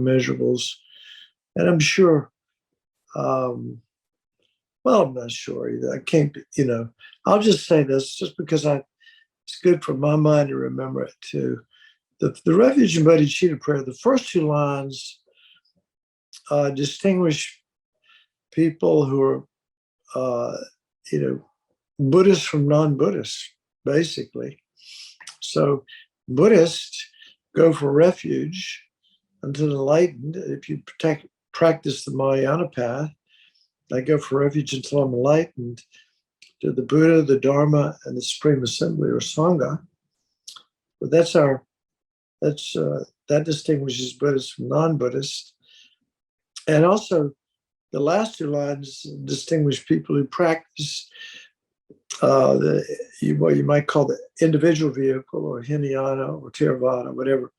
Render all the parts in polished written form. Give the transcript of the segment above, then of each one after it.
immeasurables. And I'm sure, well, I'm not sure either. I can't, I'll just say this just because it's good for my mind to remember it too. The refuge and bodhicitta prayer, the first two lines distinguish people who are, Buddhists from non-Buddhists, basically. So Buddhists go for refuge until enlightened. If you practice the Mahayana path, I go for refuge until I'm enlightened to the Buddha, the Dharma, and the Supreme Assembly or Sangha. But that distinguishes Buddhists from non-Buddhists. And also, the last two lines distinguish people who practice what you might call the individual vehicle or Hinayana or Theravada, whatever,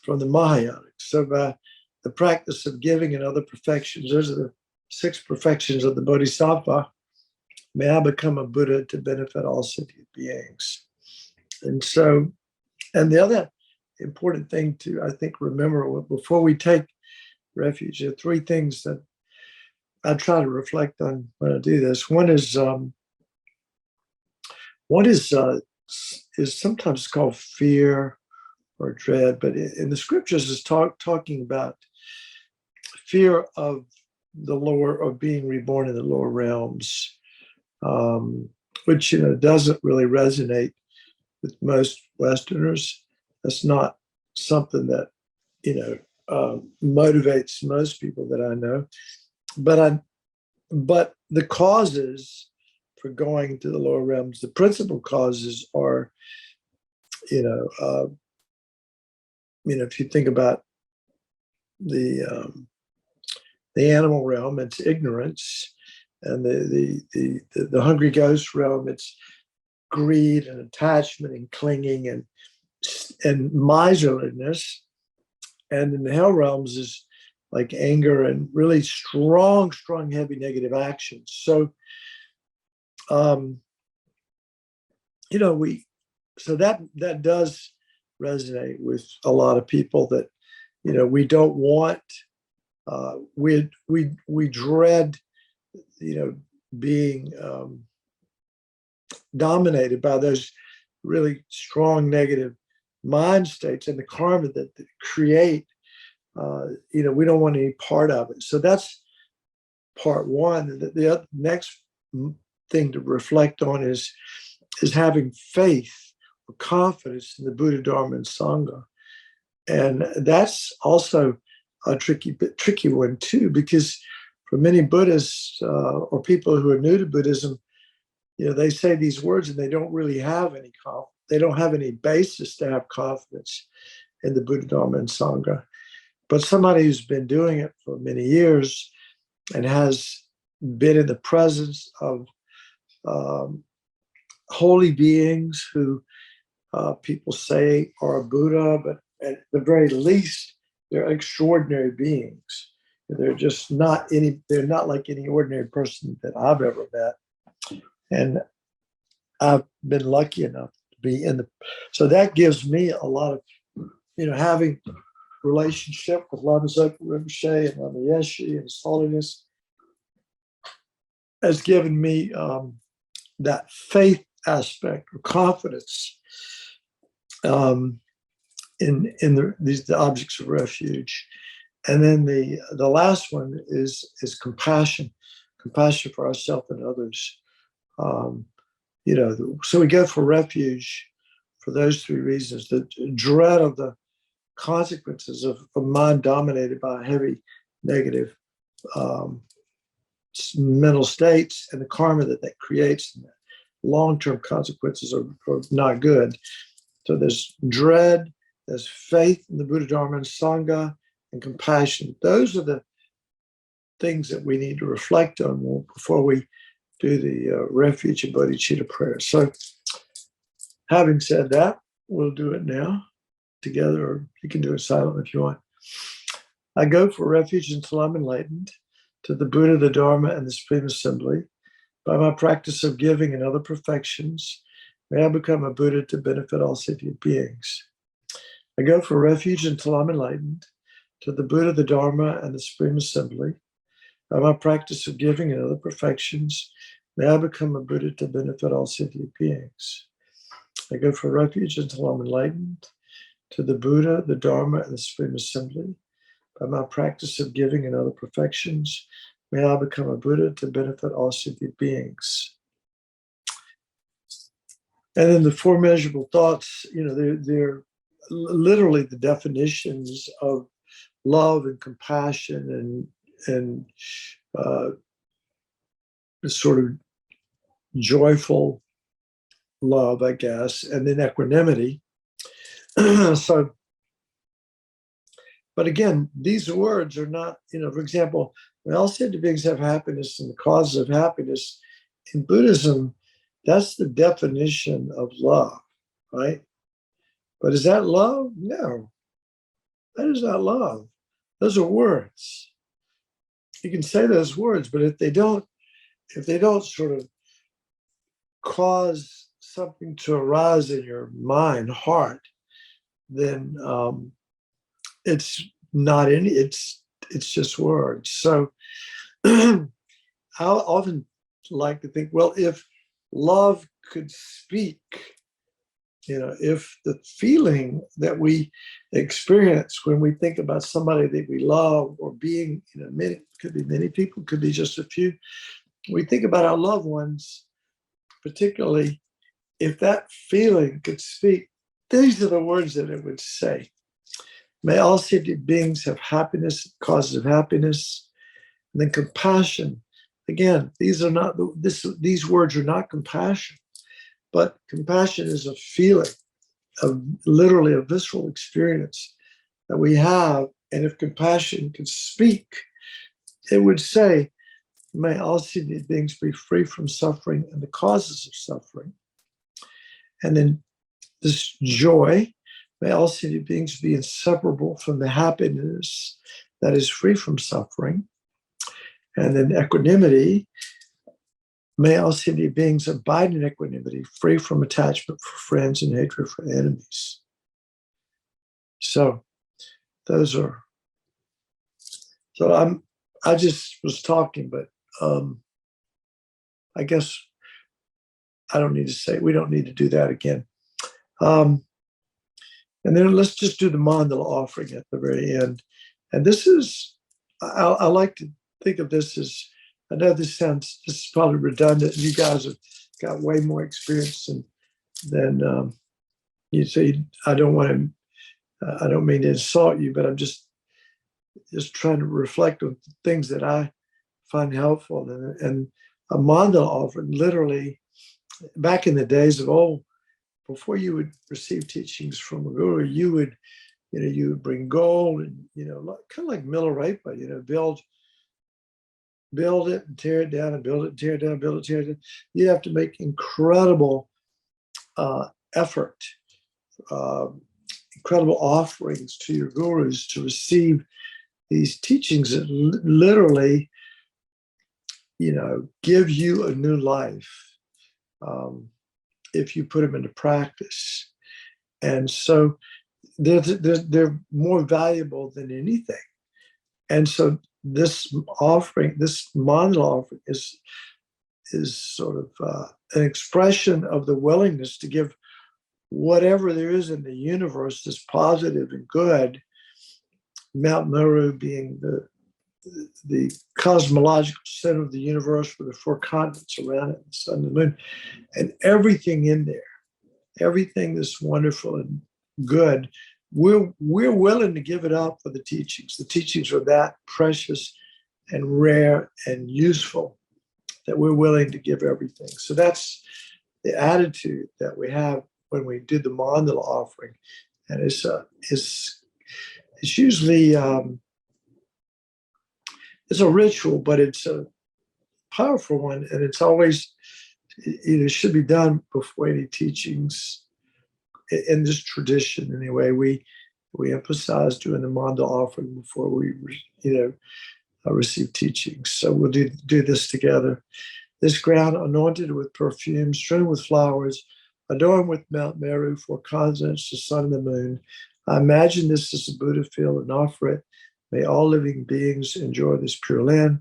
from the Mahayana. So by the practice of giving and other perfections, those are the 6 perfections of the Bodhisattva, may I become a Buddha to benefit all sentient beings. And so, and the other important thing to, I think, remember before we take refuge, there are 3 things that I try to reflect on when I do this. One is sometimes called fear or dread, but in the scriptures is talking about fear of the lower, of being reborn in the lower realms, which doesn't really resonate with most Westerners. That's not something that motivates most people that I know. But the causes for going to the lower realms, the principal causes are, if you think about the animal realm, it's ignorance, and the hungry ghost realm, it's greed and attachment and clinging and miserliness, and in the hell realms is like anger and really strong, heavy negative actions. So, so that does resonate with a lot of people that, we don't want, we dread, being dominated by those really strong negative mind states and the karma that create. We don't want any part of it. So that's part one. The next thing to reflect on is having faith or confidence in the Buddha, Dharma, and Sangha. And that's also a tricky one too, because for many Buddhists or people who are new to Buddhism, they say these words and they don't really have any confidence. They don't have any basis to have confidence in the Buddha, Dharma, and Sangha. But somebody who's been doing it for many years and has been in the presence of holy beings who people say are a Buddha, but at the very least, they're extraordinary beings. They're just they're not like any ordinary person that I've ever met. And I've been lucky enough to be so that gives me a lot of, having relationship with Lama Zopa Rinpoche and Lama Yeshe and His Holiness has given me that faith aspect or confidence in the objects of refuge. And then the last one is compassion for ourselves and others. So we go for refuge for those 3 reasons: the dread of the consequences of a mind dominated by heavy negative mental states, and the karma that creates, and the long-term consequences are not good. So there's dread, there's faith in the Buddha, Dharma, and Sangha, and compassion. Those are the things that we need to reflect on before we do the refuge and bodhicitta prayer. So having said that, we'll do it now together, or you can do it silently if you want. I go for refuge until I'm enlightened to the Buddha, the Dharma, and the Supreme Assembly. By my practice of giving and other perfections, may I become a Buddha to benefit all sentient beings. I go for refuge until I'm enlightened to the Buddha, the Dharma, and the Supreme Assembly. By my practice of giving and other perfections, may I become a Buddha to benefit all sentient beings. I go for refuge until I'm enlightened to the Buddha, the Dharma, and the Supreme Assembly. By my practice of giving and other perfections, may I become a Buddha to benefit all sentient beings. And then the four measurable thoughts, they're literally the definitions of love and compassion and sort of joyful love, I guess, and then equanimity. So, but again, these words are not, for example, when all sentient beings have happiness and the causes of happiness, in Buddhism, that's the definition of love, right? But is that love? No, that is not love. Those are words. You can say those words, but if they don't sort of cause something to arise in your mind, heart, then it's not any. It's just words. So I often like to think, well, if love could speak, if the feeling that we experience when we think about somebody that we love, or being, many, could be many people, could be just a few, we think about our loved ones, particularly if that feeling could speak, these are the words that it would say. May all sentient beings have happiness, causes of happiness, and then compassion. Again, these words are not compassion, but compassion is a feeling, literally a visceral experience that we have. And if compassion could speak, it would say, may all sentient beings be free from suffering and the causes of suffering. And then this joy, may all sentient beings be inseparable from the happiness that is free from suffering. And then equanimity, may all sentient beings abide in equanimity, free from attachment for friends and hatred for enemies. So those are, I just was talking, but I guess I don't need to say, we don't need to do that again. And then let's just do the mandala offering at the very end. And this is, I like to think of this as, I know this is probably redundant. You guys have got way more experience than you say. I don't mean to insult you, but I'm just trying to reflect on things that I find helpful. And a mandala offering, literally, back in the days of old, before you would receive teachings from a guru, you would bring gold and, kind of like Milarepa, build it and tear it down and build it and tear it down, build it, tear it down. You have to make incredible effort, incredible offerings to your gurus to receive these teachings that literally, give you a new life if you put them into practice. And so they're more valuable than anything. And so this offering, this mandala offering, is sort of an expression of the willingness to give whatever there is in the universe that's positive and good, Mount Meru being the cosmological center of the universe with the four continents around it, the sun and the moon, and everything in there, everything that's wonderful and good, we're willing to give it up for the teachings. The teachings are that precious and rare and useful that we're willing to give everything. So that's the attitude that we have when we do the mandala offering. And it's usually it's a ritual, but it's a powerful one, and it's always, it should be done before any teachings. In this tradition, anyway, we emphasize doing the mandala offering before we, receive teachings. So we'll do this together. This ground anointed with perfume, strewn with flowers, adorned with Mount Meru, four continents, the sun and the moon. I imagine this as a Buddha field and offer it May all living beings enjoy this pure land.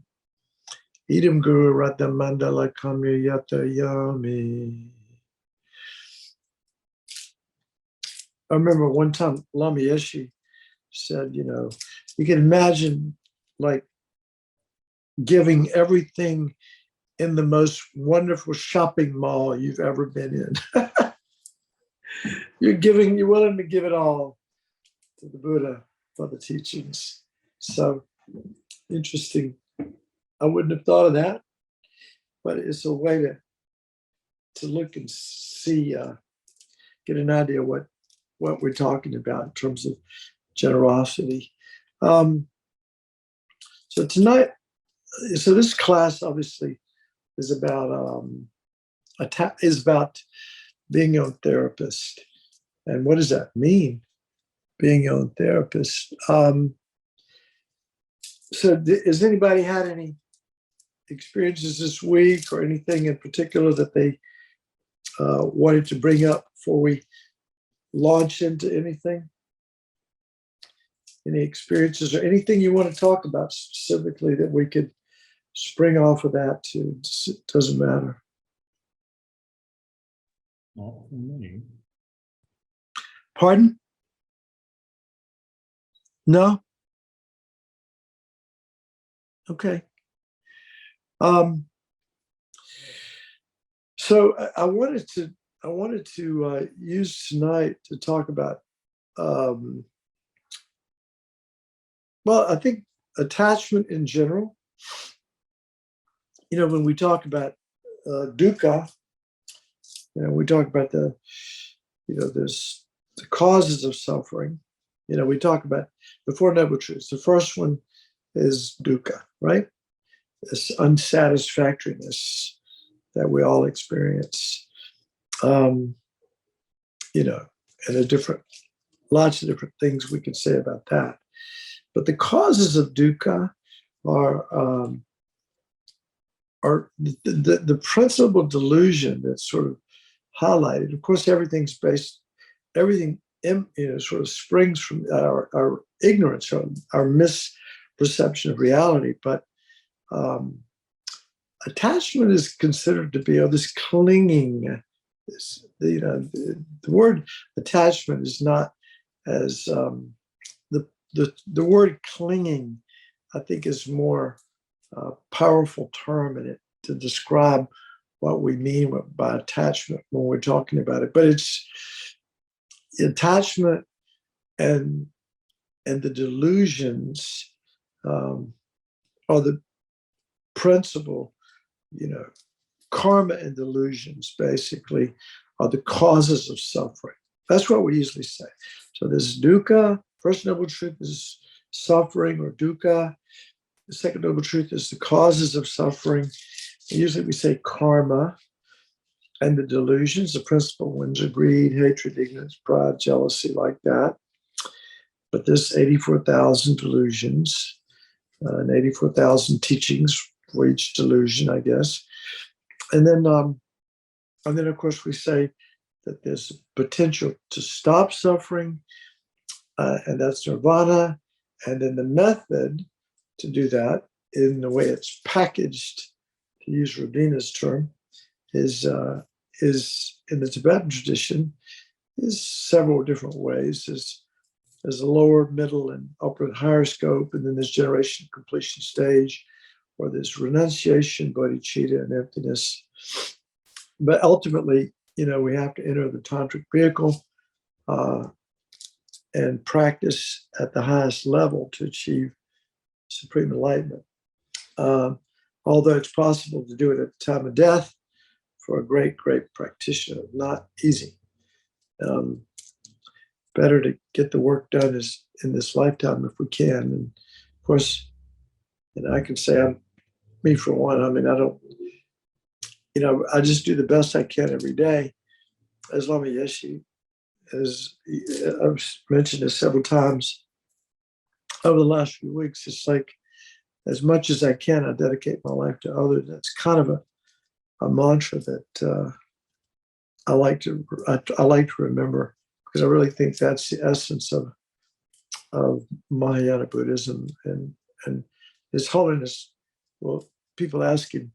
Idam Guru Rata Mandala Kamya Yata Yami. I remember one time Lama Yeshe said, you can imagine like giving everything in the most wonderful shopping mall you've ever been in. You're willing to give it all to the Buddha for the teachings. So interesting. I wouldn't have thought of that, but it's a way to look and see, get an idea what we're talking about in terms of generosity. So tonight, this class obviously is about being your own therapist. And what does that mean, being your own therapist? So has anybody had any experiences this week or anything in particular that they wanted to bring up before we launch into anything? Any experiences or anything you want to talk about specifically that we could spring off of that too? It doesn't matter. Not for me. Pardon? No? Okay. So I wanted to use tonight to talk about I think attachment in general. When we talk about dukkha, we talk about there's the causes of suffering. We talk about the Four Noble Truths. The first one is dukkha, right? This unsatisfactoriness that we all experience. And lots of different things we could say about that. But the causes of dukkha are the principal delusion that's sort of highlighted. Of course, everything sort of springs from our ignorance, our misperception of reality. But attachment is considered to be this clinging. The word attachment is not as the word clinging, I think, is more powerful term in it to describe what we mean by attachment when we're talking about it. But it's attachment and the delusions are the principal, karma and delusions basically are the causes of suffering. That's what we usually say. So there's dukkha. First noble truth is suffering or dukkha. The second noble truth is the causes of suffering. Usually we say karma and the delusions. The principal ones are greed, hatred, ignorance, pride, jealousy, like that. But there's 84,000 delusions and 84,000 teachings for each delusion, I guess. And then of course, we say that there's potential to stop suffering, and that's nirvana. And then the method to do that, in the way it's packaged, to use Rabina's term, is in the Tibetan tradition, is several different ways. There's a lower, middle, and upper and higher scope, and then there's generation completion stage, or there's renunciation, bodhicitta, and emptiness. But ultimately, we have to enter the tantric vehicle and practice at the highest level to achieve supreme enlightenment. Although it's possible to do it at the time of death for a great, great practitioner, not easy. Better to get the work done in this lifetime if we can. And of course, I can say me for one. I mean, I don't. I just do the best I can every day. As Lama Yeshe, as I've mentioned this several times over the last few weeks, it's like as much as I can, I dedicate my life to others. That's kind of a mantra that I like to remember, because I really think that's the essence of of Mahayana Buddhism, and His Holiness. Well, people ask him,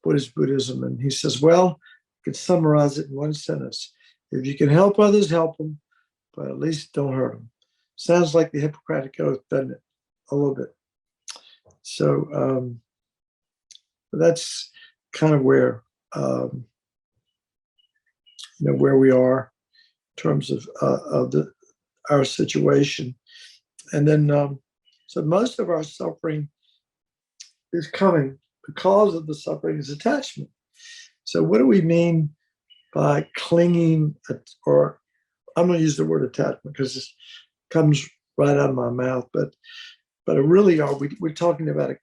what is Buddhism? And he says, well, you could summarize it in one sentence: if you can help others, help them, but at least don't hurt them. Sounds like the Hippocratic Oath, doesn't it? A little bit. So that's kind of where where we are in terms of our situation. And then, so most of our suffering is coming. The cause of the suffering is attachment. So what do we mean by clinging, or I'm going to use the word attachment because it comes right out of my mouth, but really we're talking about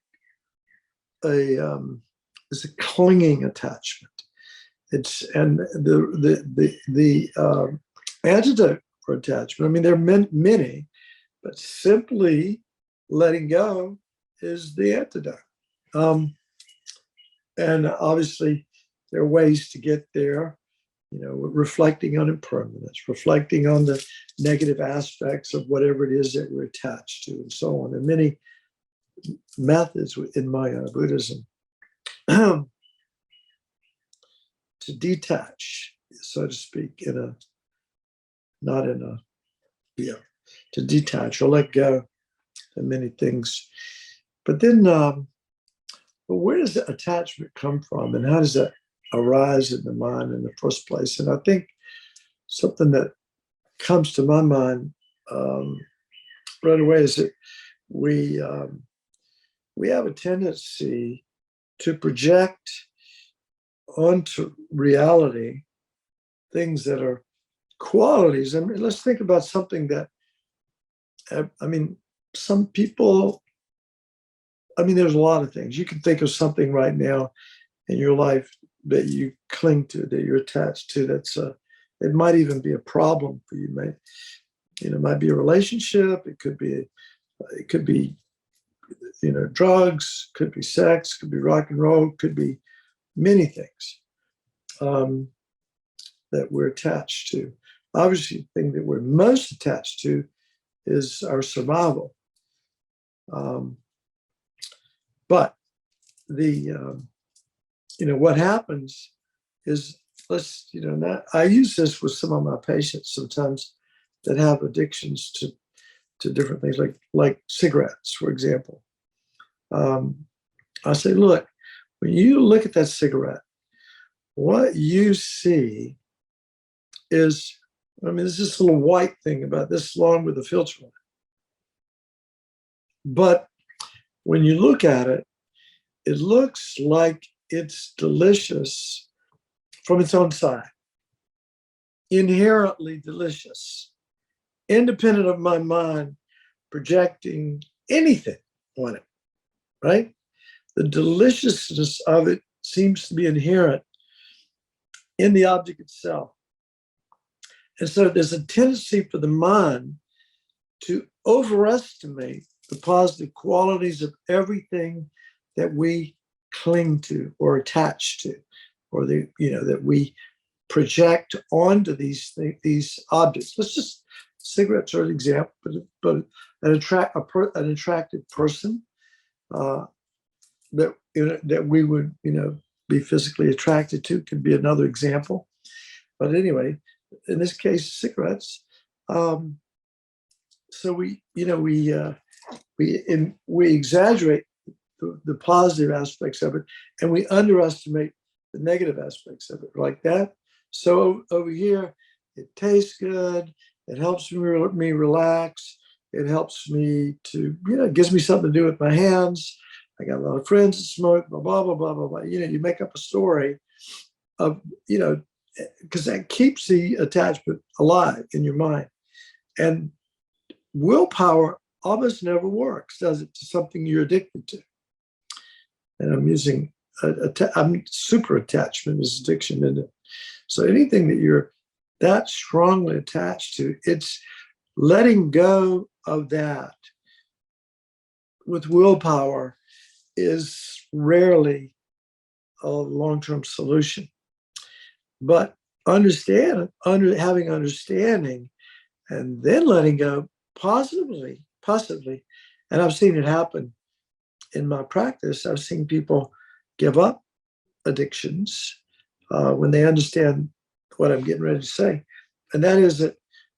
it's a clinging attachment. And the antidote for attachment, I mean, there are many, but simply letting go is the antidote. And obviously there are ways to get there, reflecting on impermanence, reflecting on the negative aspects of whatever it is that we're attached to, and so on. And many methods in Mahayana Buddhism to detach, so to speak, to detach or let go of many things. But then, where does the attachment come from, and how does that arise in the mind in the first place? And I think something that comes to my mind right away is that we have a tendency to project onto reality things that are qualities. I mean, let's think about something that, some people, there's a lot of things. You can think of something right now in your life that you cling to, that you're attached to, it might even be a problem for you. It might be a relationship, it could be drugs, could be sex, could be rock and roll, could be many things that we're attached to. Obviously, the thing that we're most attached to is our survival. But what happens is, I use this with some of my patients sometimes that have addictions to different things, like cigarettes, for example. I say, look, when you look at that cigarette, what you see is, there's this little white thing about this long with a filter on it. But when you look at it, it looks like it's delicious from its own side, inherently delicious, independent of my mind projecting anything on it, right? The deliciousness of it seems to be inherent in the object itself. And so there's a tendency for the mind to overestimate the positive qualities of everything that we cling to or attach to, or that we project onto these objects. Let's just, cigarettes are an example, but an attractive person that we would be physically attracted to could be another example. But anyway, in this case, cigarettes. So we exaggerate the positive aspects of it, and we underestimate the negative aspects of it, like that. So over here, it tastes good. It helps me relax. It helps me to, it gives me something to do with my hands. I got a lot of friends that smoke, blah, blah, blah, blah, blah, blah. You make up a story of, because that keeps the attachment alive in your mind. And willpower almost never works, does it, to something you're addicted to? And I'm using, super attachment is addiction, isn't it? So anything that you're that strongly attached to, it's letting go of that with willpower is rarely a long-term solution. But having understanding and then letting go positively. And I've seen it happen in my practice. I've seen people give up addictions when they understand what I'm getting ready to say. And that is that,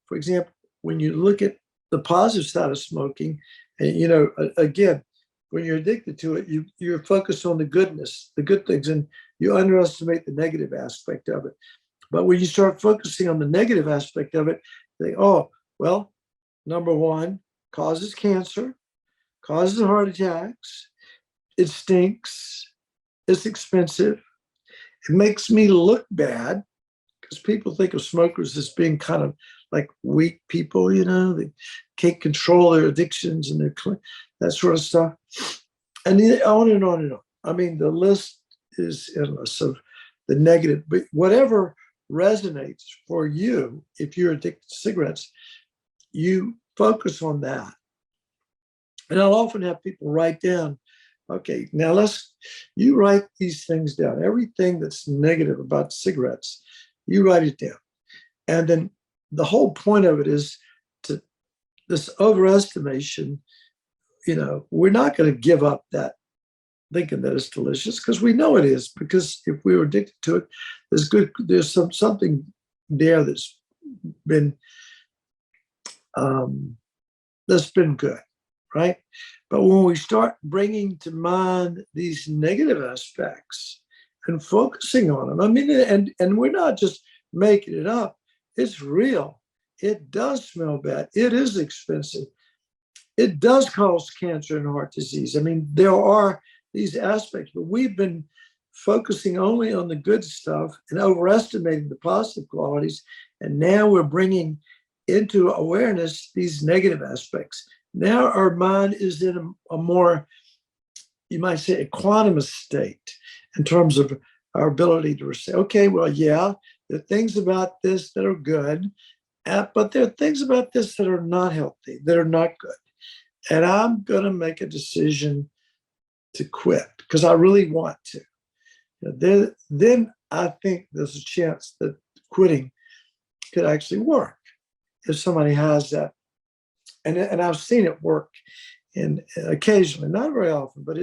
for example, when you look at the positive side of smoking, and again, when you're addicted to it, you're focused on the goodness, the good things, and you underestimate the negative aspect of it. But when you start focusing on the negative aspect of it, you think, oh, well, number one, causes cancer, causes heart attacks, it stinks, it's expensive, it makes me look bad, because people think of smokers as being kind of like weak people, they can't control their addictions and that sort of stuff. And on and on and on. I mean, the list is endless of the negative, but whatever resonates for you, if you're addicted to cigarettes, you focus on that. And I'll often have people write down, okay, now you write these things down. Everything that's negative about cigarettes, you write it down. And then the whole point of it is to this overestimation, we're not going to give up that thinking that it's delicious, because we know it is, because if we were addicted to it, there's something there that's been good, right? But when we start bringing to mind these negative aspects and focusing on them, I mean, and we're not just making it up, it's real. It does smell bad. It is expensive. It does cause cancer and heart disease. I mean, there are these aspects, but we've been focusing only on the good stuff and overestimating the positive qualities. And now we're bringing into awareness these negative aspects. Now our mind is in a more, you might say, equanimous state in terms of our ability to say, okay, well, yeah, there are things about this that are good, but there are things about this that are not healthy, that are not good. And I'm going to make a decision to quit because I really want to. Then I think there's a chance that quitting could actually work if somebody has that. And I've seen it work in occasionally, not very often, but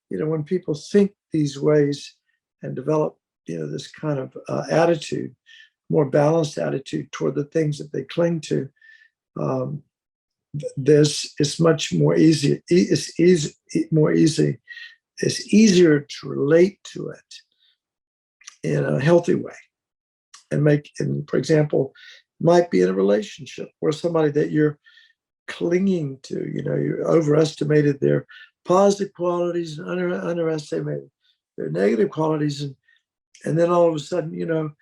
when people think these ways and develop, this kind of attitude, more balanced attitude toward the things that they cling to, it's much more easy. It's more easy. It's easier to relate to it in a healthy way, and for example, might be in a relationship where somebody that you're clinging to, you overestimated their positive qualities and underestimated their negative qualities, and then all of a sudden,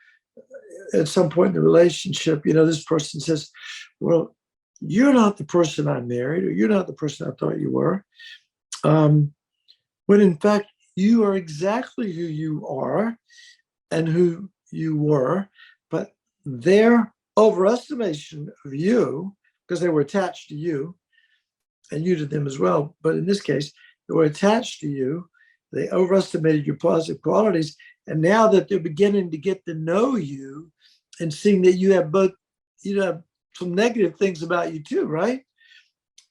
at some point in the relationship, this person says, well, you're not the person I married, or you're not the person I thought you were. When in fact, you are exactly who you are and who you were, but their overestimation of you, because they were attached to you and you to them as well, but in this case, they were attached to you, they overestimated your positive qualities, and now that they're beginning to get to know you and seeing that you have some negative things about you too, right?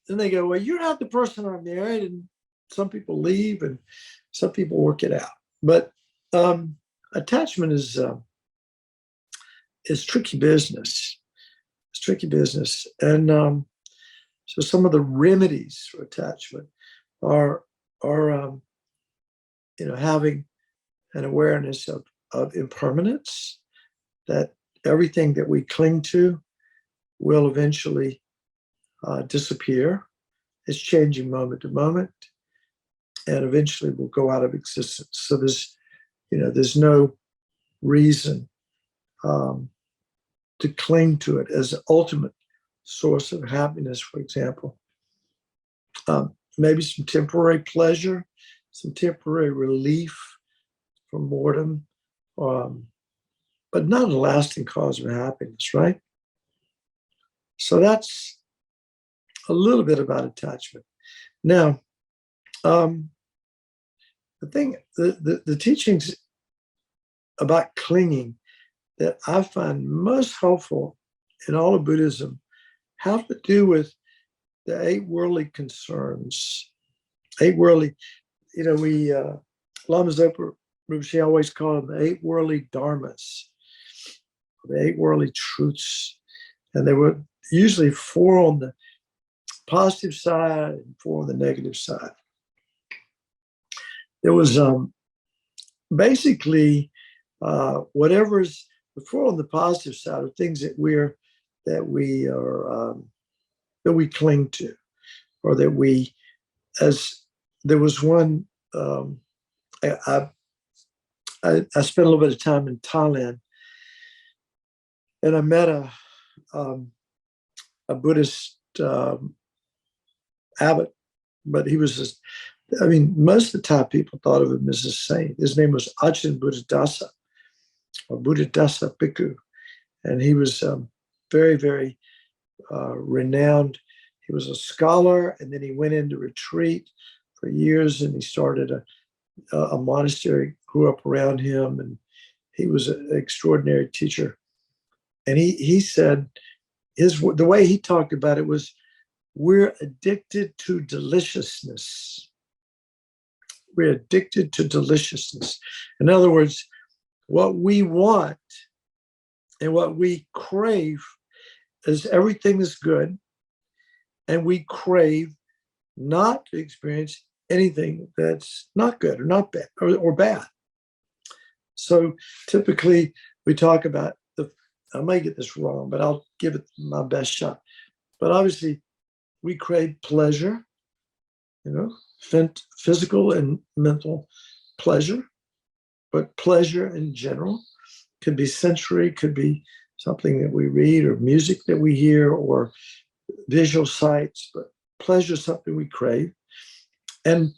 Then they go, well, you're not the person I married, and some people leave and some people work it out. But attachment is tricky business. It's tricky business. And so some of the remedies for attachment are having an awareness of impermanence, that everything that we cling to will eventually disappear. It's changing moment to moment, and eventually will go out of existence. So there's no reason to cling to it as an ultimate source of happiness, for example. Maybe some temporary pleasure, some temporary relief from boredom, but not a lasting cause of happiness, right? So that's a little bit about attachment. Now, the teachings about clinging that I find most helpful in all of Buddhism have to do with the 8 worldly concerns, 8 worldly, we, Lama Zopa Rinpoche always called them the 8 worldly dharmas, the 8 worldly truths. And there were usually 4 on the positive side and 4 on the negative side. There was basically whatever's the 4 on the positive side are things that we cling to, or that we, as there was one, I spent a little bit of time in Thailand, and I met a Buddhist abbot, but he was just, most of the Thai people thought of him as a saint. His name was Ajahn Buddhadasa, or Buddhadasa Bhikkhu, and he was very, very renowned. He was a scholar, and then he went into retreat for years, and he started a monastery, grew up around him, and he was an extraordinary teacher. And he said, the way he talked about it was, we're addicted to deliciousness. We're addicted to deliciousness. In other words, what we want and what we crave is everything is good, and we crave not to experience anything that's not good or not bad or bad. So typically we talk about I may get this wrong, but I'll give it my best shot. But obviously we crave pleasure, physical and mental pleasure, but pleasure in general could be sensory, could be something that we read or music that we hear or visual sights, but pleasure is something we crave. And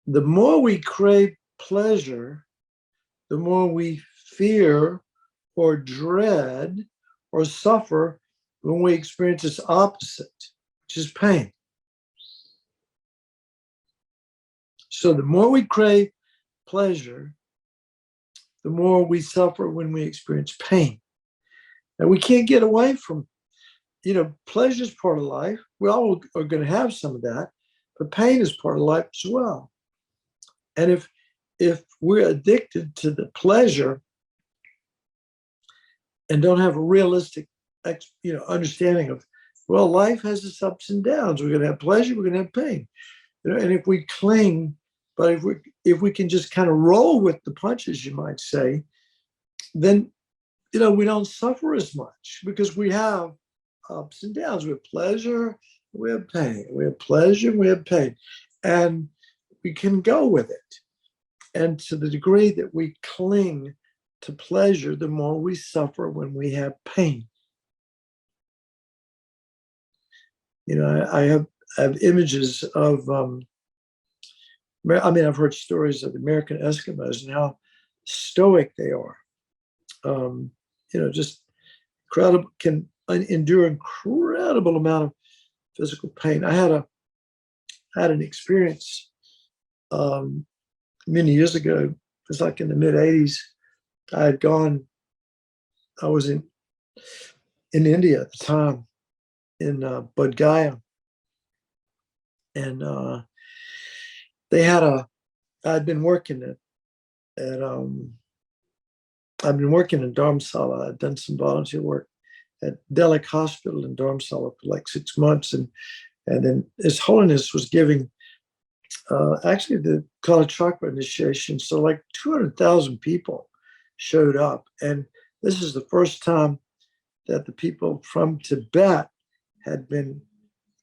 the more we crave pleasure, the more we fear or dread or suffer when we experience its opposite, which is pain. So the more we crave pleasure, the more we suffer when we experience pain. And we can't get away from, pleasure is part of life. We all are going to have some of that, but pain is part of life as well. And if we're addicted to the pleasure and don't have a realistic, understanding of, life has its ups and downs. We're going to have pleasure, we're going to have pain. And if we cling, but if we can just kind of roll with the punches, you might say, then we don't suffer as much, because we have ups and downs. We have pleasure, we have pain. We have pleasure, we have pain, and we can go with it. And to the degree that we cling to pleasure, the more we suffer when we have pain. I have images of, I've heard stories of American Eskimos and how stoic they are. Just incredible, can endure incredible amount of physical pain. I had an experience many years ago. It was like in the mid '80s. I was in India at the time, in Bodh Gaya, and I'd been working I've been working in Dharamsala. I'd done some volunteer work at Delhi Hospital in Dharamsala for like 6 months, and then His Holiness was giving actually the Kala Chakra initiation. So like 200,000 people showed up, and this is the first time that the people from Tibet had been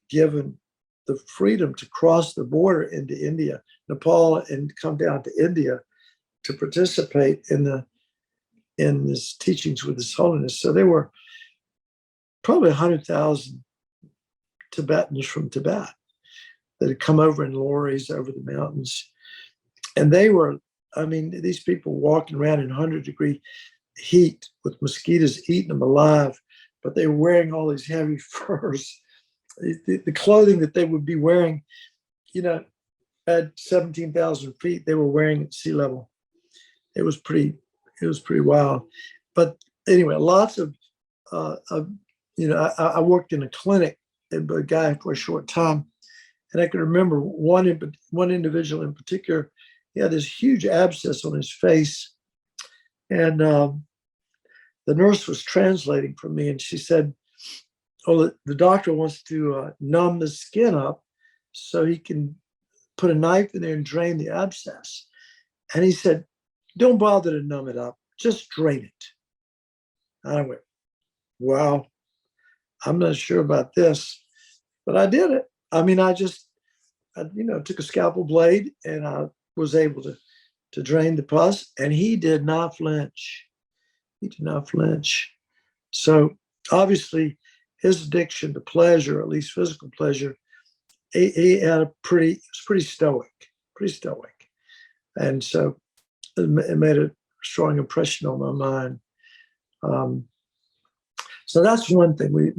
given the freedom to cross the border into India, Nepal, and come down to India to participate in this teachings with His Holiness. So there were probably 100,000 Tibetans from Tibet that had come over in lorries over the mountains. And they were, these people walking around in 100-degree heat with mosquitoes eating them alive, but they were wearing all these heavy furs. The clothing that they would be wearing, at 17,000 feet, they were wearing at sea level. It was pretty wild. But anyway, lots of, I worked in a clinic a guy for a short time. And I can remember one individual in particular. He had this huge abscess on his face, and the nurse was translating for me, and she said, "Oh, the doctor wants to numb the skin up so he can put a knife in there and drain the abscess." And he said, "Don't bother to numb it up, just drain it." And I went, "Wow, I'm not sure about this," but I did it. I mean, I took a scalpel blade and I was able to drain the pus, and he did not flinch. He did not flinch. So obviously, his addiction to pleasure, at least physical pleasure, he had it was pretty stoic. And so it made a strong impression on my mind. So that's one thing. We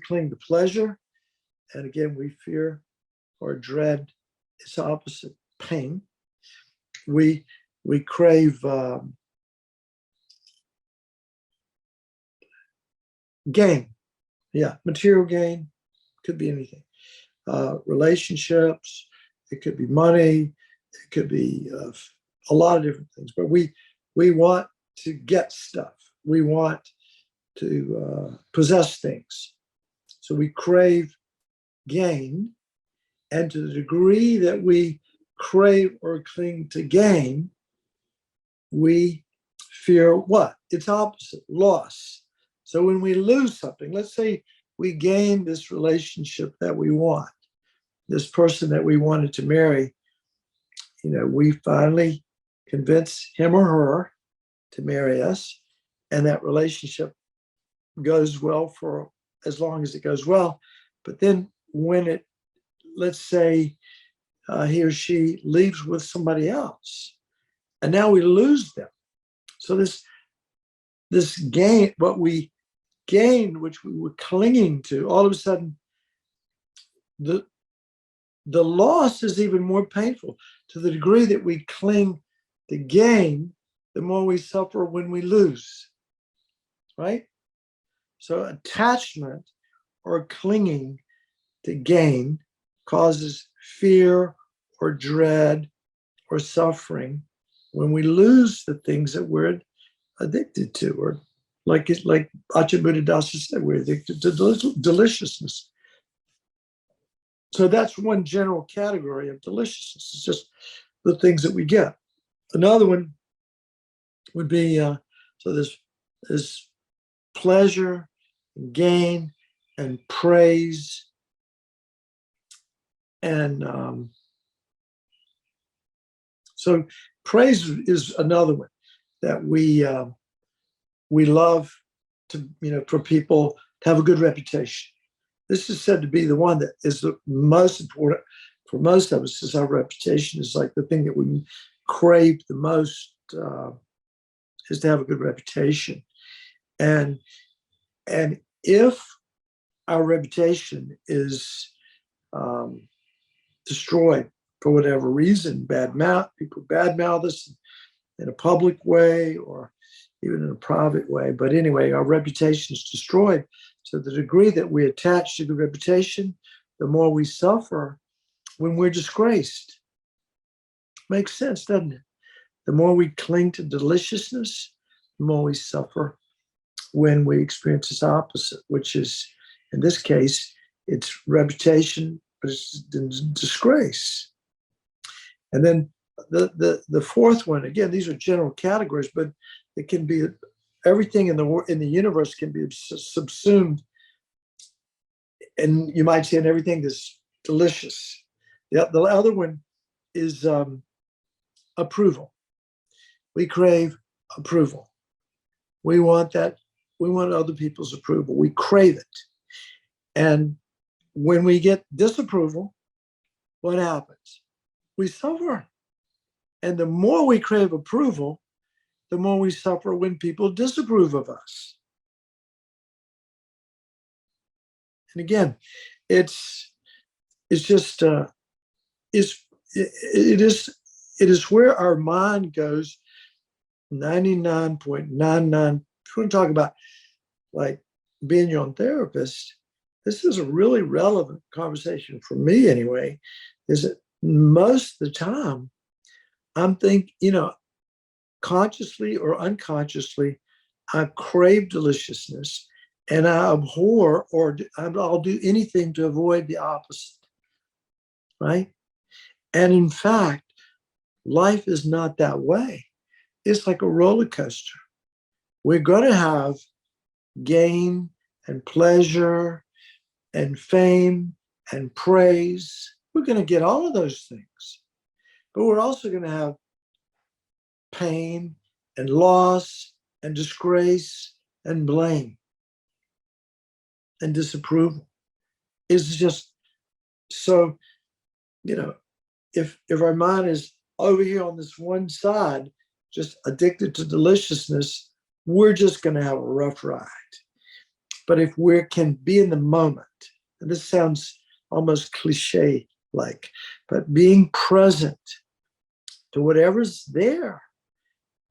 cling to pleasure, and again, we fear or dread its opposite, pain. We crave gain. Yeah, material gain, could be anything. Relationships, it could be money, it could be a lot of different things. But we want to get stuff. We want to possess things. So we crave gain, and to the degree that we crave or cling to gain, we fear what? Its opposite, loss. So when we lose something, let's say we gain this relationship that we want, this person that we wanted to marry, we finally convince him or her to marry us, and that relationship goes well for as long as it goes well. But then when let's say he or she leaves with somebody else, and now we lose them. So this gain, what we gained, which we were clinging to, all of a sudden, the loss is even more painful. To the degree that we cling to gain, the more we suffer when we lose, right? So attachment or clinging to gain causes fear or dread or suffering when we lose the things that we're addicted to, or like Ajahn Buddhadasa said, we're addicted to deliciousness. So that's one general category of deliciousness. It's just the things that we get. Another one would be, so there's pleasure, and gain, and praise. And so praise is another one that we love to, for people to have a good reputation. This is said to be the one that is the most important for most of us, is our reputation is like the thing that we crave the most, is to have a good reputation. And if our reputation is destroyed for whatever reason, people badmouth us in a public way or even in a private way. But anyway, our reputation is destroyed. So the degree that we attach to the reputation, the more we suffer when we're disgraced. Makes sense, doesn't it? The more we cling to deliciousness, the more we suffer when we experience its opposite, which is, in this case, it's reputation, but it's disgrace. And then the fourth one, again, these are general categories, but it can be everything in the universe can be subsumed, and you might say in everything that's delicious. The other one is approval. We crave approval. We want that. We want other people's approval. We crave it. And when we get disapproval, what happens? We suffer. And the more we crave approval, the more we suffer when people disapprove of us. And again, it is where our mind goes 99.99. If you want to talk about like being your own therapist, this is a really relevant conversation for me anyway, is that most of the time I'm thinking, consciously or unconsciously, I crave deliciousness and I abhor, or I'll do anything to avoid the opposite, right? And in fact, life is not that way. It's like a roller coaster. We're going to have gain and pleasure and fame and praise. We're going to get all of those things. But we're also going to have pain and loss and disgrace and blame and disapproval. It's just so, if our mind is over here on this one side, just addicted to deliciousness, we're just going to have a rough ride. But if we can be in the moment, and this sounds almost cliche like, but being present to whatever's there,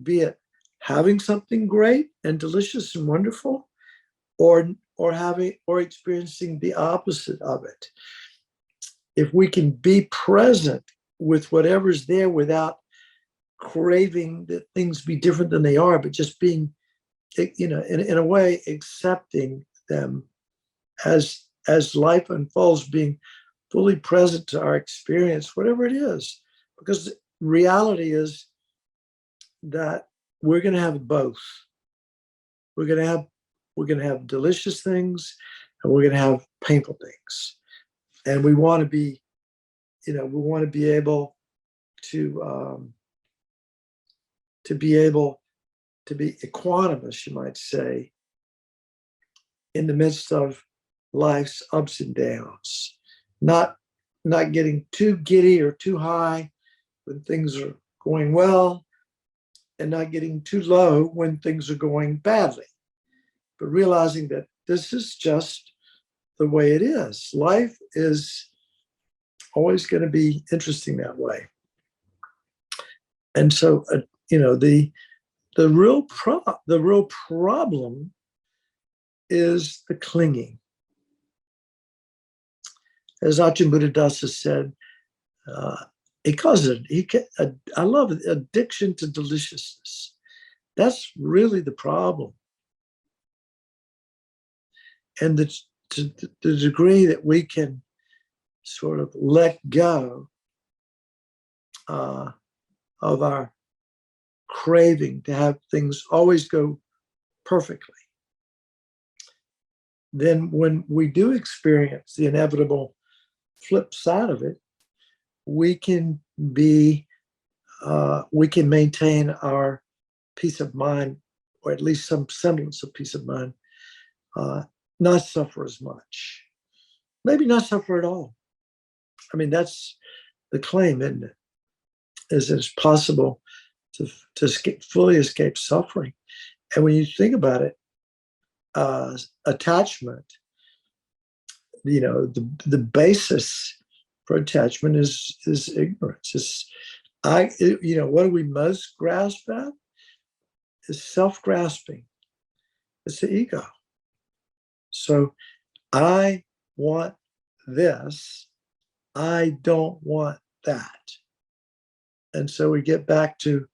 be it having something great and delicious and wonderful, or having or experiencing the opposite of it. If we can be present with whatever's there without craving that things be different than they are, but just being, in a way, accepting them as life unfolds, being fully present to our experience, whatever it is. Because reality is that we're going to have both. We're going to have delicious things, and we're going to have painful things. And we want to be, we want to be able to be able to be equanimous, you might say, in the midst of life's ups and downs, not getting too giddy or too high when things are going well, and not getting too low when things are going badly, but realizing that this is just the way it is. Life is always going to be interesting that way. And so, the real problem is the clinging. As Ajahn Buddhadasa said, he calls it, I love it, addiction to deliciousness. That's really the problem. And to the degree that we can sort of let go of our craving to have things always go perfectly, then when we do experience the inevitable flip side of it, we can maintain our peace of mind, or at least some semblance of peace of mind, not suffer as much, maybe not suffer at all. I mean, that's the claim, isn't it? Is it's possible to fully escape suffering. And when you think about it, attachment, the basis for attachment is ignorance. What do we most grasp at? Is self-grasping. It's the ego. So I want this. I don't want that. And so we get back to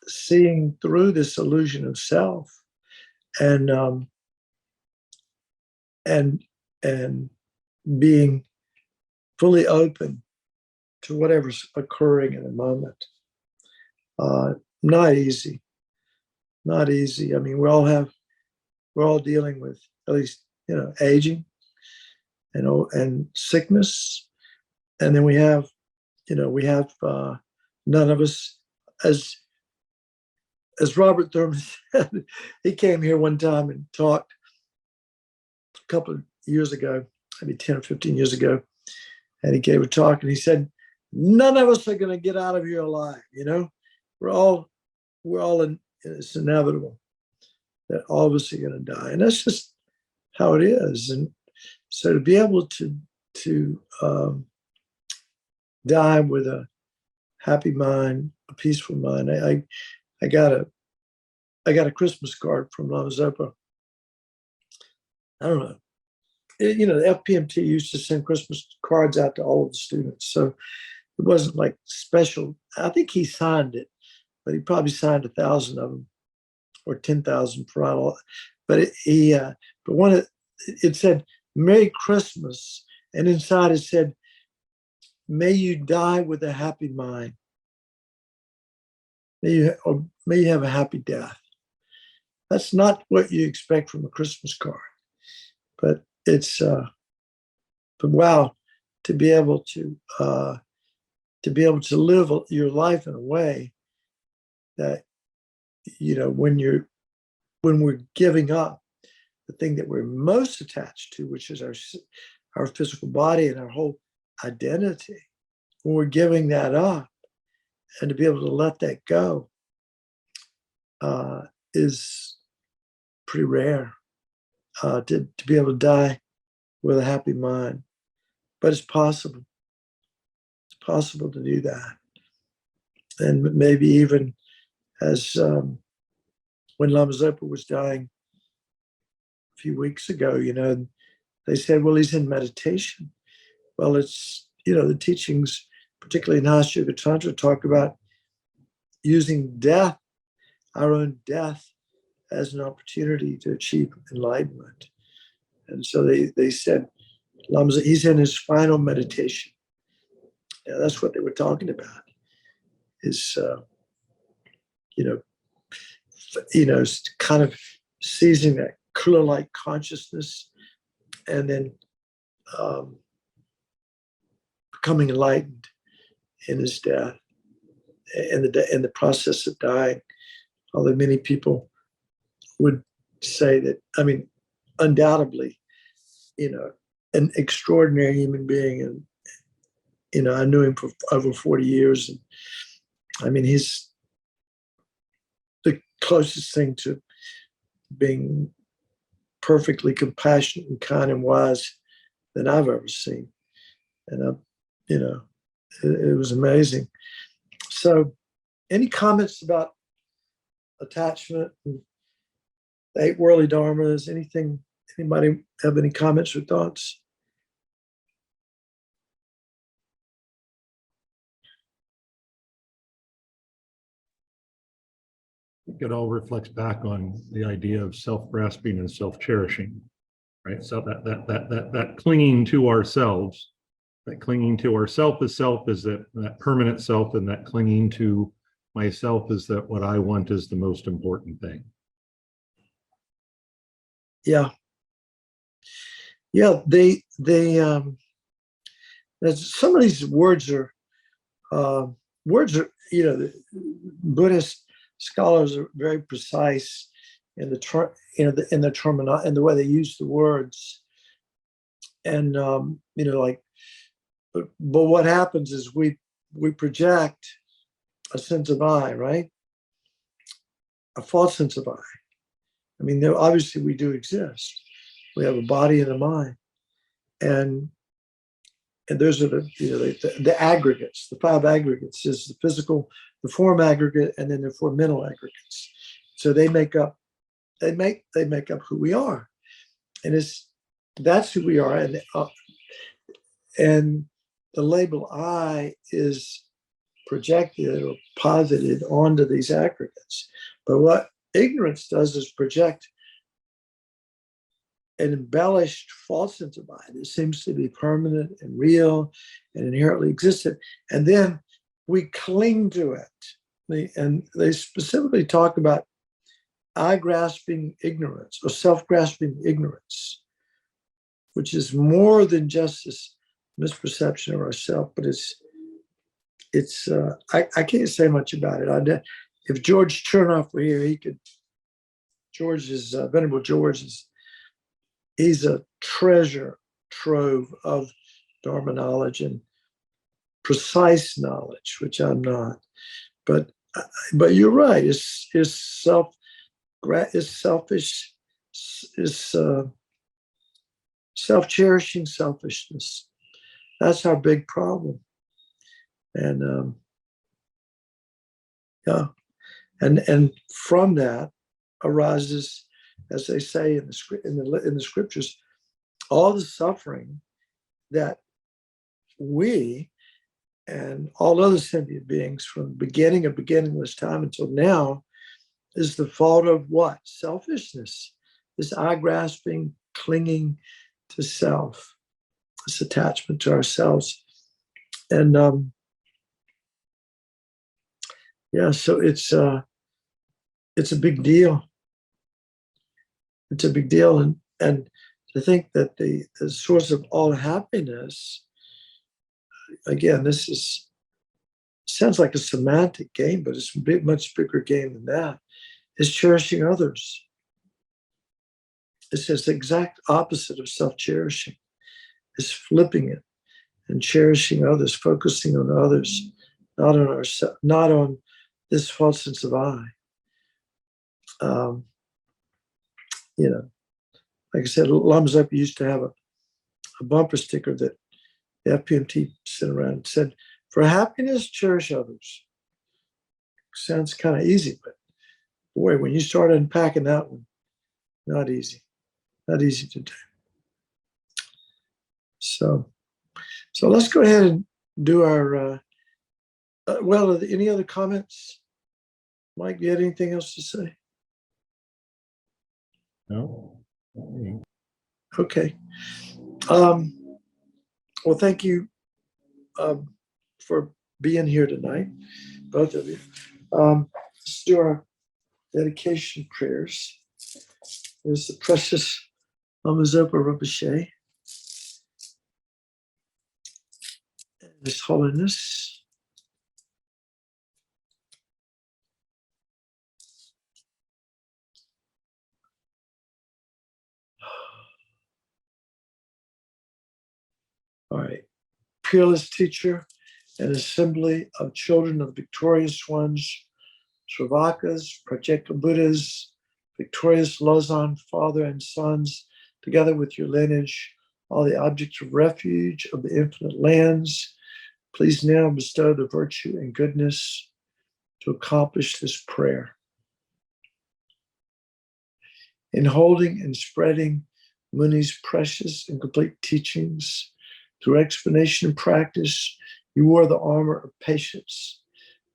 seeing through this illusion of self, and being fully open to whatever's occurring in the moment. Not easy. Not easy. I mean, we're all dealing with, at least, aging, and sickness. And then we have none of us, as Robert Thurman said, he came here one time and talked a couple of years ago, maybe 10 or 15 years ago, and he gave a talk and he said, none of us are going to get out of here alive. We're all it's inevitable that all of us are going to die. And that's just how it is. And so to be able to die with a happy mind, a peaceful mind. I got a Christmas card from Lama Zopa, I don't know, the FPMT used to send Christmas cards out to all of the students. So it wasn't like special. I think he signed it, but he probably signed 1,000 of them or 10,000 for all. But it said, "Merry Christmas." And inside it said, "May you die with a happy mind. May you have a happy death." That's not what you expect from a Christmas card, but but wow, to be able to live your life in a way that, when we're giving up the thing that we're most attached to, which is our physical body and our whole identity, when we're giving that up, and to be able to let that go is pretty rare. To be able to die with a happy mind, but it's possible. It's possible to do that, and maybe even as when Lama Zopa was dying a few weeks ago, they said, "Well, he's in meditation." Well, it's the teachings, particularly in Hatha Yoga Tantra, talk about using death, our own death, as an opportunity to achieve enlightenment. And so they said, he's in his final meditation. Yeah, that's what they were talking about. Is kind of seizing that Kula-like consciousness, and then becoming enlightened in his death, in the process of dying. Although many people would say that, undoubtedly, an extraordinary human being, and I knew him for over 40 years, and he's the closest thing to being perfectly compassionate and kind and wise that I've ever seen. And it was amazing. So, any comments about attachment and the 8 worldly dharmas? Anybody have any comments or thoughts? It all reflects back on the idea of self-grasping and self-cherishing, right? So that clinging to ourselves, that clinging to ourself is that permanent self, and that clinging to myself is that what I want is the most important thing. Yeah. Some of these words are the Buddhist scholars are very precise in the terminology and the way they use the words, and but what happens is we project a sense of I, right? A false sense of I. Obviously we do exist. We have a body and a mind, and those are the aggregates. The 5 aggregates is the physical, the form aggregate, and then the 4 mental aggregates. So they make up who we are, and that's who we are. And the label I is projected or posited onto these aggregates. But what ignorance does is project an embellished false sense of I that seems to be permanent and real and inherently existent. And then we cling to it. And they specifically talk about I-grasping ignorance or self-grasping ignorance, which is more than just this misperception of ourselves, but I can't say much about it. If George Chernoff were here, he could. Venerable George he's a treasure trove of Dharma knowledge and precise knowledge, which I'm not. But you're right. It's selfish, is self-cherishing selfishness. That's our big problem. And and from that arises, as they say in the scriptures, all the suffering that we and all other sentient beings from the beginning of beginningless time until now is the fault of what? Selfishness, this eye-grasping, clinging to self, this attachment to ourselves. And yeah, so it's a big deal. It's a big deal. And to think that the source of all happiness, again, this sounds like a semantic game, but it's a much bigger game than that, is cherishing others. It's just the exact opposite of self-cherishing. It's flipping it and cherishing others, focusing on others, not on ourselves, not on this false sense of I. You know, like I said, Lama Zopa used to have a bumper sticker that the FPMT sent around and said, "For happiness, cherish others." Sounds kind of easy, but boy, when you start unpacking that one, not easy to do. So let's go ahead and do our, well, any other comments? Mike, do you have anything else to say? No. Okay. Well, thank you for being here tonight, both of you. Let's do our dedication prayers. There's the precious Lama Zopa Rinpoche, His Holiness. All right. Peerless teacher and assembly of children of the victorious ones, Shravakas, Pratyeka Buddhas, victorious Lozan, father and sons, together with your lineage, all the objects of refuge of the infinite lands, please now bestow the virtue and goodness to accomplish this prayer. In holding and spreading Muni's precious and complete teachings, through explanation and practice, you wore the armor of patience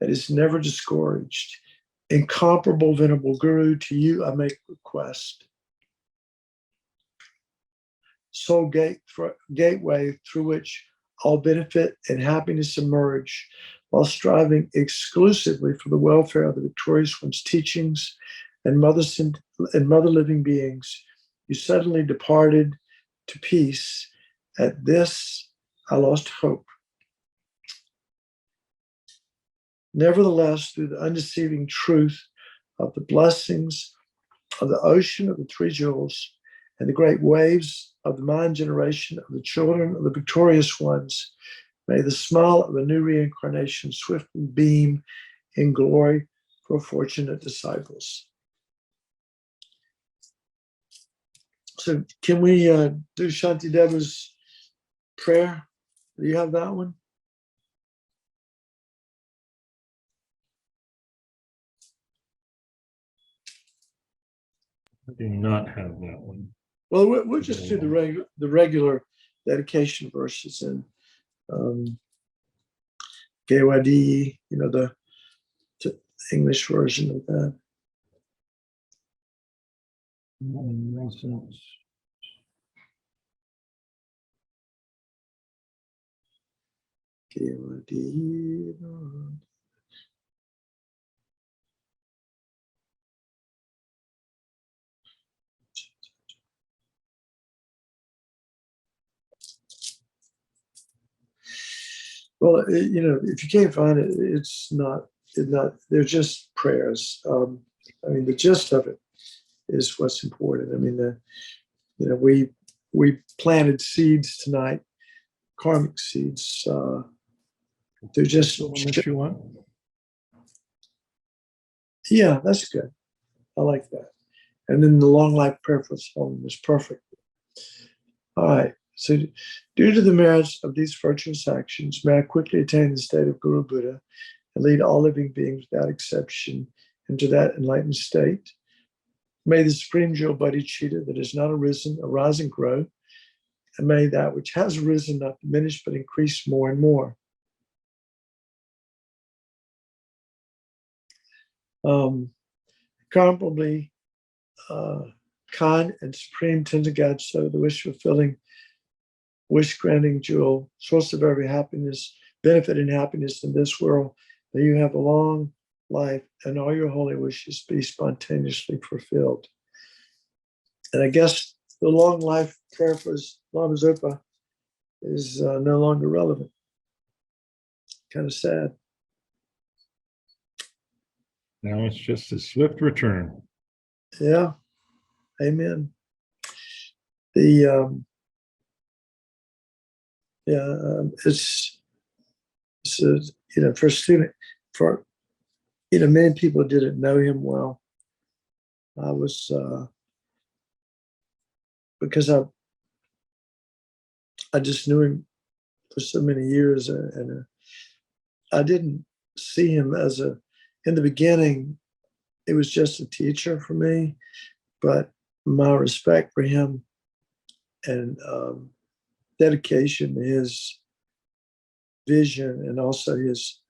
that is never discouraged. Incomparable Venerable Guru, to you I make request. Sole gateway through which all benefit and happiness emerge, while striving exclusively for the welfare of the victorious one's teachings and mother living beings, you suddenly departed to peace. At this, I lost hope. Nevertheless, through the undeceiving truth of the blessings of the ocean of the three jewels and the great waves of the mind generation of the children of the victorious ones, may the smile of a new reincarnation swiftly beam in glory for fortunate disciples. So can we do Shanti Deva's prayer? Do you have that one? I do not have that one. Well, we'll just do the regular dedication verses and Gewadi, the English version of that. Gewadi. Well, if you can't find it, it's not. They're just prayers. The gist of it is what's important. We planted seeds tonight, karmic seeds. They're just. The one that you want? Yeah, that's good. I like that. And then the long life prayer for His Holiness, perfect. All right. So, due to the merits of these virtuous actions, may I quickly attain the state of Guru Buddha and lead all living beings without exception into that enlightened state. May the supreme jewel bodhicitta that has not arisen, arise and grow. and may that which has risen not diminish, but increase more and more. Comparably kind and supreme tender God, so the wish-fulfilling, wish-granting jewel, source of every happiness, benefit and happiness in this world, that you have a long life and all your holy wishes be spontaneously fulfilled. And I guess the long life prayer for Lama Zopa is no longer relevant. Kind of sad. Now it's just a swift return. Yeah. Amen. The it's for a student, for many people didn't know him well. I was because I just knew him for so many years, and I didn't see him as in the beginning, it was just a teacher for me, but my respect for him and dedication to his vision, and also his,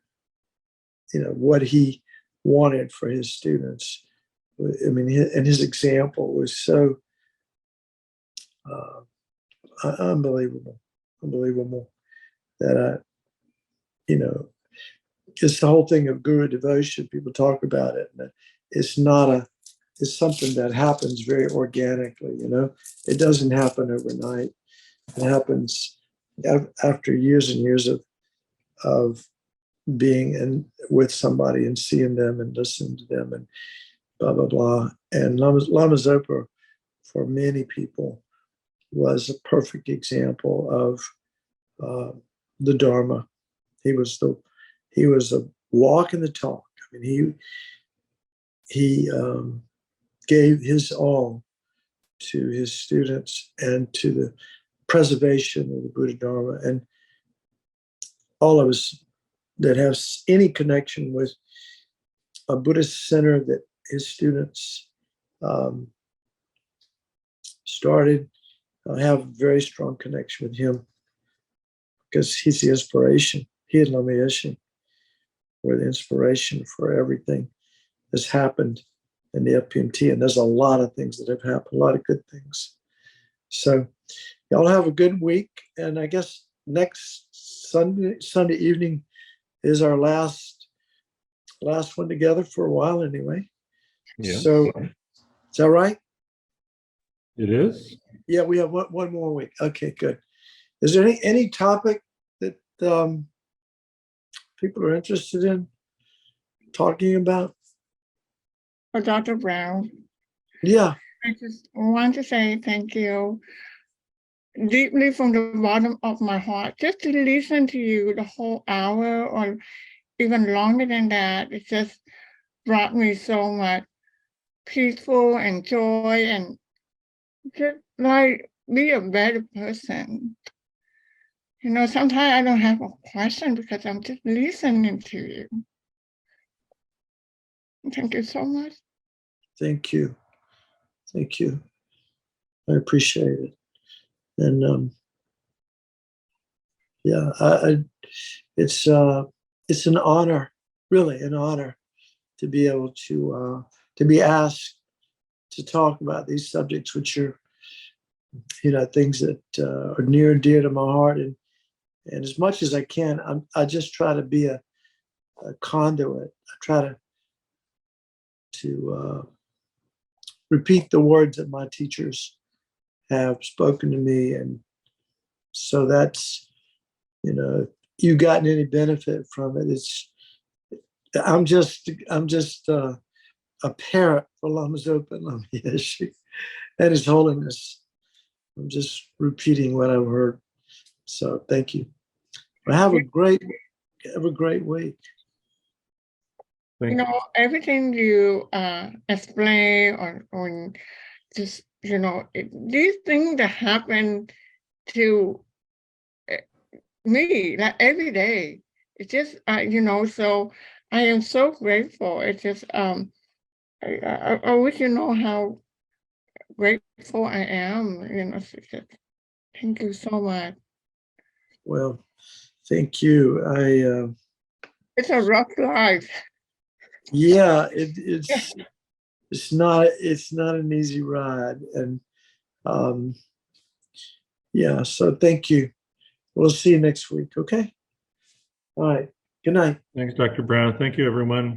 what he wanted for his students. I mean, and his example was so unbelievable that it's the whole thing of guru devotion. People talk about it, and it's something that happens very organically. It doesn't happen overnight. It happens after years and years of being with somebody and seeing them and listening to them and blah blah blah. And Lama Zopa, for many people, was a perfect example of the Dharma. He was a walk and the talk. I mean, he gave his all to his students and to the preservation of the Buddha Dharma. And all of us that have any connection with a Buddhist center that his students started have a very strong connection with him, because he's the inspiration. He and Lama Yeshe were the inspiration for everything that's happened in the FPMT. And there's a lot of things that have happened, a lot of good things. So y'all have a good week. And I guess next Sunday evening is our last one together for a while anyway. Yeah. So is that right? It is. Yeah, we have one more week. Okay, good. Is there any topic that people are interested in talking about? For Dr. Brown, Yeah. I just want to say thank you deeply from the bottom of my heart. Just to listen to you the whole hour or even longer than that, it just brought me so much peaceful and joy, and just like be a better person. Sometimes I don't have a question because I'm just listening to you. Thank you so much. Thank you. I appreciate it. And it's an honor, really an honor, to be able to be asked to talk about these subjects, which are things that are near and dear to my heart. And as much as I can, I just try to be a conduit. I try to repeat the words that my teachers have spoken to me. And so that's, you gotten any benefit from it. I'm just a parrot for Lama Zopa and Lama Yeshe and His Holiness. I'm just repeating what I've heard. So thank you. Well, have a great week. Everything you explain on just, these things that happen to me like every day. It's just, so I am so grateful. It's just, I wish you know how grateful I am, Thank you so much. Well, thank you. It's a rough life. Yeah, it's not an easy ride, and yeah. So thank you. We'll see you next week. Okay. All right. Good night. Thanks, Dr. Brown. Thank you, everyone.